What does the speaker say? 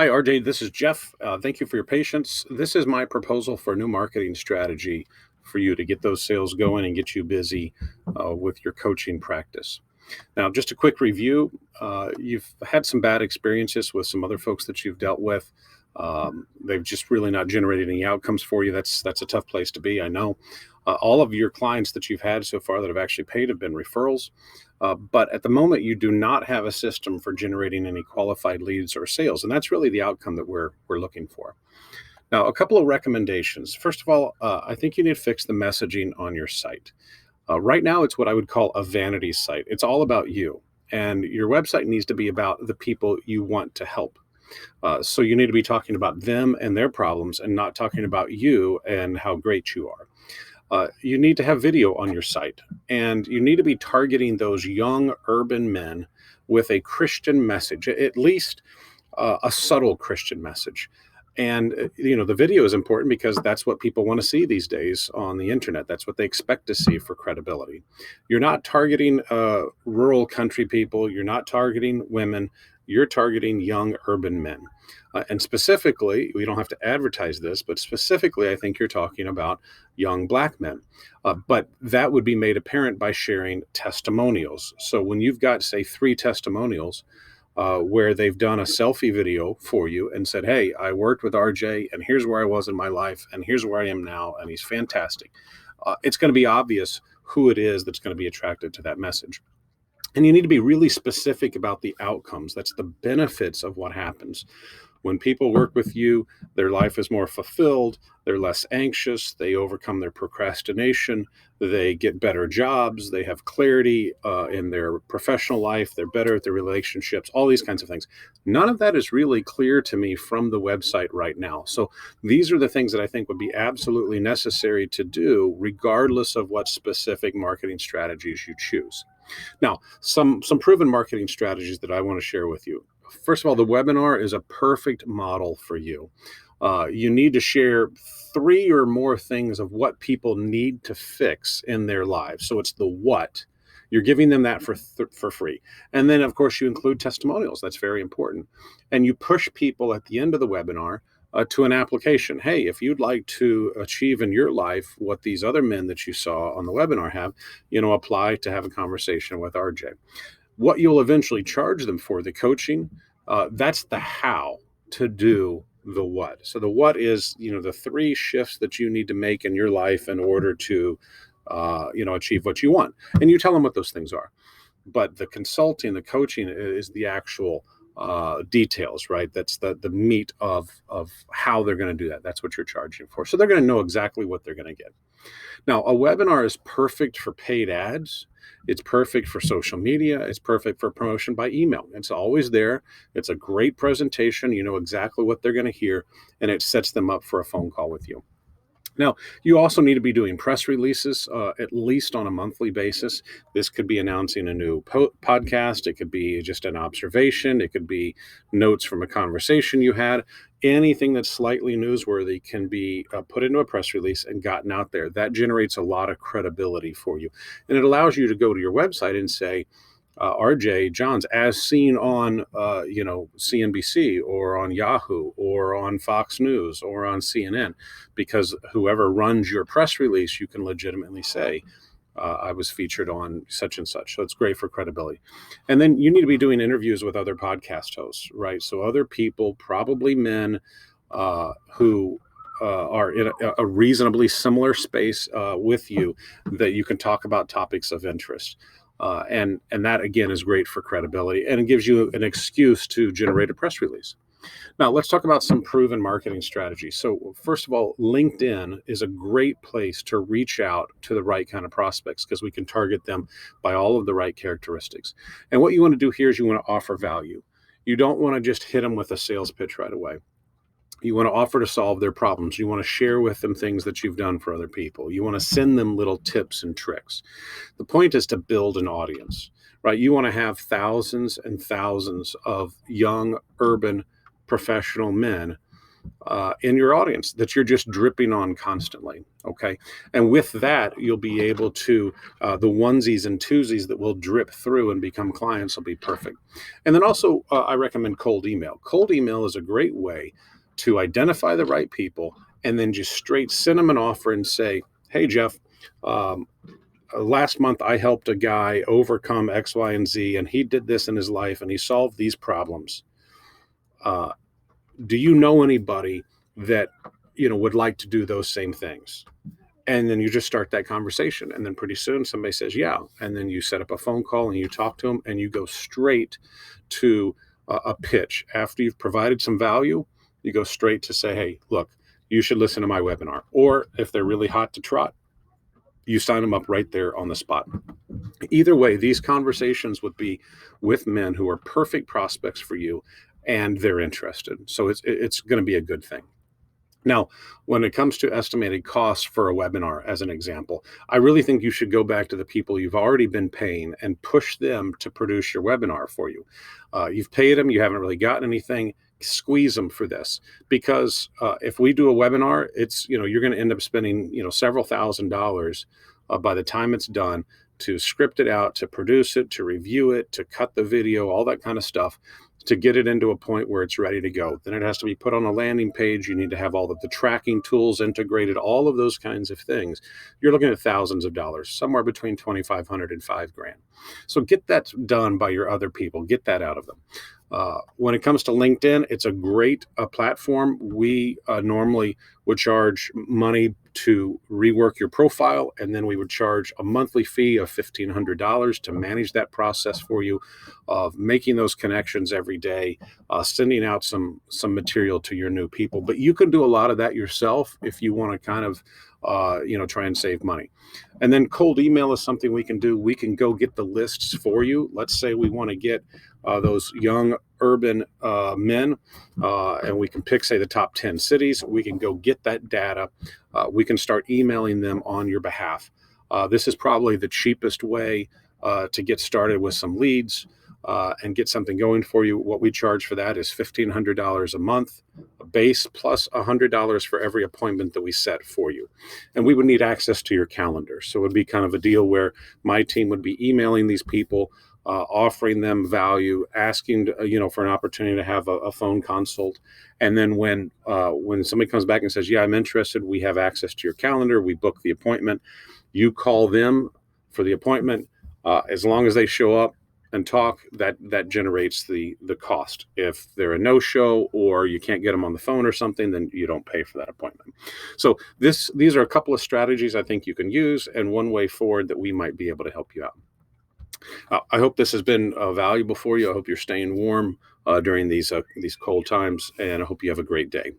Hi, RJ. This is Jeff. Thank you for your patience. This is my proposal for a new marketing strategy for you to get those sales going and get you busy with your coaching practice. Now, just a quick review. You've had some bad experiences with some other folks that you've dealt with. They've just really not generated any outcomes for you. That's a tough place to be, I know. All of your clients that you've had so far that have actually paid have been referrals. But at the moment, you do not have a system for generating any qualified leads or sales. And that's really the outcome that we're looking for. Now, a couple of recommendations. First of all, I think you need to fix the messaging on your site. Right now, it's what I would call a vanity site. It's all about you. And your website needs to be about the people you want to help. So you need to be talking about them and their problems and not talking about you and how great you are. You need to have video on your site, and you need to be targeting those young urban men with a Christian message, at least a subtle Christian message. And the video is important because that's what people want to see these days on the internet. That's what they expect to see for credibility. You're not targeting rural country people. You're not targeting women. You're targeting young urban men. And specifically, we don't have to advertise this, but specifically, I think you're talking about young black men. But that would be made apparent by sharing testimonials. So when you've got, say, 3 testimonials, where they've done a selfie video for you and said, hey, I worked with RJ and here's where I was in my life and here's where I am now and he's fantastic. It's going to be obvious who it is that's going to be attracted to that message. And you need to be really specific about the outcomes. That's the benefits of what happens. When people work with you, their life is more fulfilled, they're less anxious, they overcome their procrastination, they get better jobs, they have clarity in their professional life, they're better at their relationships, all these kinds of things. None of that is really clear to me from the website right now. So these are the things that I think would be absolutely necessary to do, regardless of what specific marketing strategies you choose. Now, some proven marketing strategies that I want to share with you. First of all, the webinar is a perfect model for you. You need to share 3 or more things of what people need to fix in their lives. So it's the what. You're giving them that for free. And then, of course, you include testimonials. That's very important. And you push people at the end of the webinar to an application. Hey, if you'd like to achieve in your life what these other men that you saw on the webinar have, apply to have a conversation with RJ. What you'll eventually charge them for, the coaching, that's the how to do the what. So the what is, the 3 shifts that you need to make in your life in order to, achieve what you want. And you tell them what those things are. But the consulting, the coaching is the actual details, right? That's the meat of how they're going to do that. That's what you're charging for. So they're going to know exactly what they're going to get. Now, a webinar is perfect for paid ads. It's perfect for social media. It's perfect for promotion by email. It's always there. It's a great presentation. You know exactly what they're going to hear, and it sets them up for a phone call with you. Now, you also need to be doing press releases at least on a monthly basis. This could be announcing a new podcast. It could be just an observation. It could be notes from a conversation you had. Anything that's slightly newsworthy can be put into a press release and gotten out there. That generates a lot of credibility for you. And it allows you to go to your website and say, RJ Johns, as seen on, CNBC or on Yahoo or on Fox News or on CNN, because whoever runs your press release, you can legitimately say, I was featured on such and such. So it's great for credibility. And then you need to be doing interviews with other podcast hosts, right? So other people, probably men who are in a reasonably similar space with you, that you can talk about topics of interest. And that, again, is great for credibility, and it gives you an excuse to generate a press release. Now, let's talk about some proven marketing strategies. So first of all, LinkedIn is a great place to reach out to the right kind of prospects because we can target them by all of the right characteristics. And what you want to do here is you want to offer value. You don't want to just hit them with a sales pitch right away. You want to offer to solve their problems. You want to share with them things that you've done for other people. You want to send them little tips and tricks. The point is to build an audience, right? You want to have thousands and thousands of young urban professional men in your audience that you're just dripping on constantly. Okay. And with that, you'll be able to, the onesies and twosies that will drip through and become clients will be perfect. And then also, I recommend cold email. Cold email is a great way to identify the right people and then just straight send them an offer and say, hey, Jeff, um, last month I helped a guy overcome X, Y, and Z, and he did this in his life and he solved these problems. Uh, do you know anybody that would like to do those same things? And then you just start that conversation, and then pretty soon somebody says yeah, and then you set up a phone call and you talk to them and you go straight to a pitch. After you've provided some value, you go straight to say, hey, look, you should listen to my webinar. Or if they're really hot to trot, you sign them up right there on the spot. Either way, these conversations would be with men who are perfect prospects for you and they're interested. So it's going to be a good thing. Now, when it comes to estimated costs for a webinar, as an example, I really think you should go back to the people you've already been paying and push them to produce your webinar for you. You've paid them, you haven't really gotten anything, squeeze them for this. Because if we do a webinar, it's, you're going to end up spending, several $1,000s by the time it's done to script it out, to produce it, to review it, to cut the video, all that kind of stuff, to get it into a point where it's ready to go. Then it has to be put on a landing page. You need to have all of the tracking tools integrated, all of those kinds of things. You're looking at thousands of dollars, somewhere between $2,500 and $5,000. So get that done by your other people. Get that out of them. When it comes to LinkedIn, it's a great platform. We normally would charge money to rework your profile, and then we would charge a monthly fee of $1,500 to manage that process for you, of making those connections every day, sending out some material to your new people. But you can do a lot of that yourself if you want to kind of try and save money. And then cold email is something we can do. We can go get the lists for you. Let's say we want to get those young urban men, and we can pick, say, the top 10 cities. We can go get that data. We can start emailing them on your behalf. This is probably the cheapest way to get started with some leads and get something going for you. What we charge for that is $1,500 a month, a base, plus $100 for every appointment that we set for you. And we would need access to your calendar. So it would be kind of a deal where my team would be emailing these people, offering them value, asking for an opportunity to have a phone consult. And then when somebody comes back and says, yeah, I'm interested, we have access to your calendar, we book the appointment, you call them for the appointment. As long as they show up and talk, that generates the cost. If they're a no-show or you can't get them on the phone or something, then you don't pay for that appointment. So these are a couple of strategies I think you can use, and one way forward that we might be able to help you out. I hope this has been valuable for you. I hope you're staying warm during these cold times, and I hope you have a great day.